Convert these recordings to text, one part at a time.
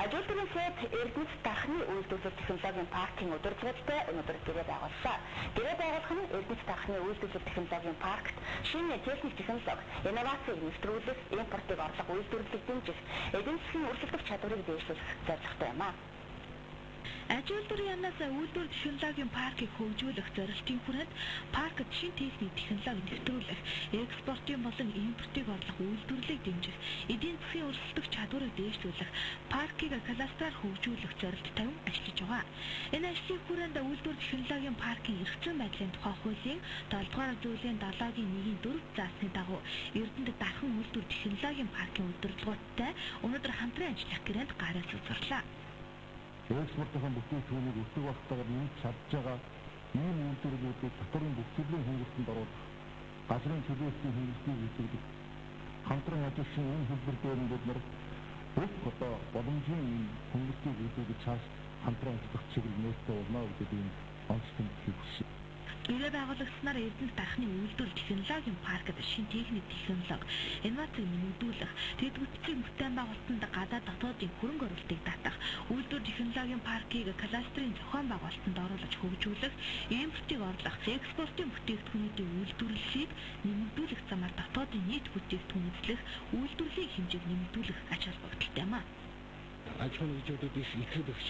Ажилтны сайд Эрдэнэс дахны үйлдвэрлэл технологийн паркийн удирдлагуудтай өнөөдөр гэрээ байгууллаа. Гэрээ байгуулах нь Эрдэнэс дахны үйлдвэрлэл технологийн паркт шинэ техник технологи, инновацийг нэвтрүүлэх, импортыг орлого үйлдвэрлэлийг дэмжих, эдийн засгийн өрсөлдөх чадварыг дээшлүүлэх зорилготой юм а. Ажилтны янаас үйлдвэрлэл технологийн паркийг хөгжүүлэх зорилтын хүрээнд паркт шинэ техник технологи нэвтрүүлэх, экспортын болон импортыг орлох үйлдвэрлэлийг дэмжих, эдийн засгийн өрсөлдөх чадварыг дээшлүүлэх, паркийг кластераар хөгжүүлэх зорилт тавин ажиллаж байгаа. Энэ ажлын хүрээнд үйлдвэрлэл технологийн паркийн эрхцэн байдлын тухай хуулийн 7 дугаар зүйлийн 7-гийн 1-ийн 4 заасны дагуу Эрдэнэт дархан үйлдвэрлэл технологийн паркийн удирдлагуудтай өнөөдөр хамтран ажиллах гэрээнд гараад цуцрлаа. Экспортын бүтээгдэхүүнийг өсгөх багтаагаар нэг чадж байгаа ийм үйлдвэрлэлүүдийг татварын бүх төрлийн хөнгөлөлтөнд оруулах, газрын төлөөсийн хөнгөлөлтийг үүсгэх, хамтран ажиллах энэ хэлбэр дээр бид нар бүх боломжийн хөнгөлөлтийг үүсгэх цааш хамтран ажиллах чиглэл нөөцтэй болно гэдэг ийм онцлог хэлбэр. Гэрээ байгуулагчнаар Эрдэнэс дархны үйлдвэрлэл технологийн паркт шинэ техник технологи, инновацийг нэмэгдүүлэх, тэтгэврийн бүтээн байгуулалтанд гадаад дотоодын хөрөнгө оруулалтыг татах, үйлдвэрлэл технологийн паркийг кластерын зохион байгуулалтанд оруулж хөгжүүлэх, импортыг орлох, экспортын бүтээгдэхүүнүүдийн үйлдвэрлэлийг нэмэгдүүлэх замаар дотоодын нийт бүтээгдэхүүн эзлэх, үйлдвэрлэлийн хэмжээг нэмэгдүүлэх ач холбогдолтой юм а. Аж ахуйн нэгжүүдүүд их итгэл өгч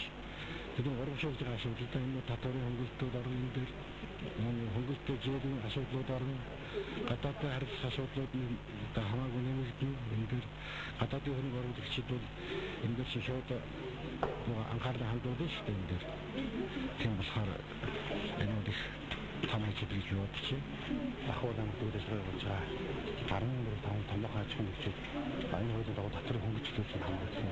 тэдний урамшуулж байгаа асуудалтай юм татварын хөнгөлөлтөд орно энэ дээр хөнгөлөлтөд зөөлөн асуудлууд орно гадаадын харилцах асуудлууд хамаагүй нэмэгдэн энэ дээр гадаадын хөрөнгө оруулагчид бол энэ дээр шууд анхаарлаа хандуулна шүү дээ энэ дээр тийм болохоор энэ их том ажил гэж бодож байна. Ахуй намд үйлчлэг болж байгаа 14 томоохон аж ахуйн нэгжүүд энэ хуулиуд татварын хөнгөлөлтөд хамгаалсан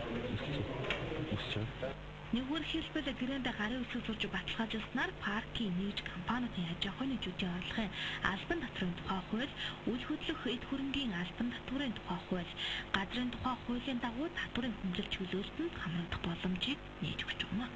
өсч байгаа. Нэгүр хэлбэл гэрээнд гарын үсэг суулж баталгаажуулснаар паркийн нэгж компаниудын аж ахуйн нэгжүүдийн орлогын албан татварын тухай хууль, үл хөдлөх эд хөрөнгийн албан татварын тухай хууль, газрын тухай хуулийн дагуу татварын хөнгөлөлт чиглүүлэлтэнд хамрагдах боломжийг нээж өгч байна.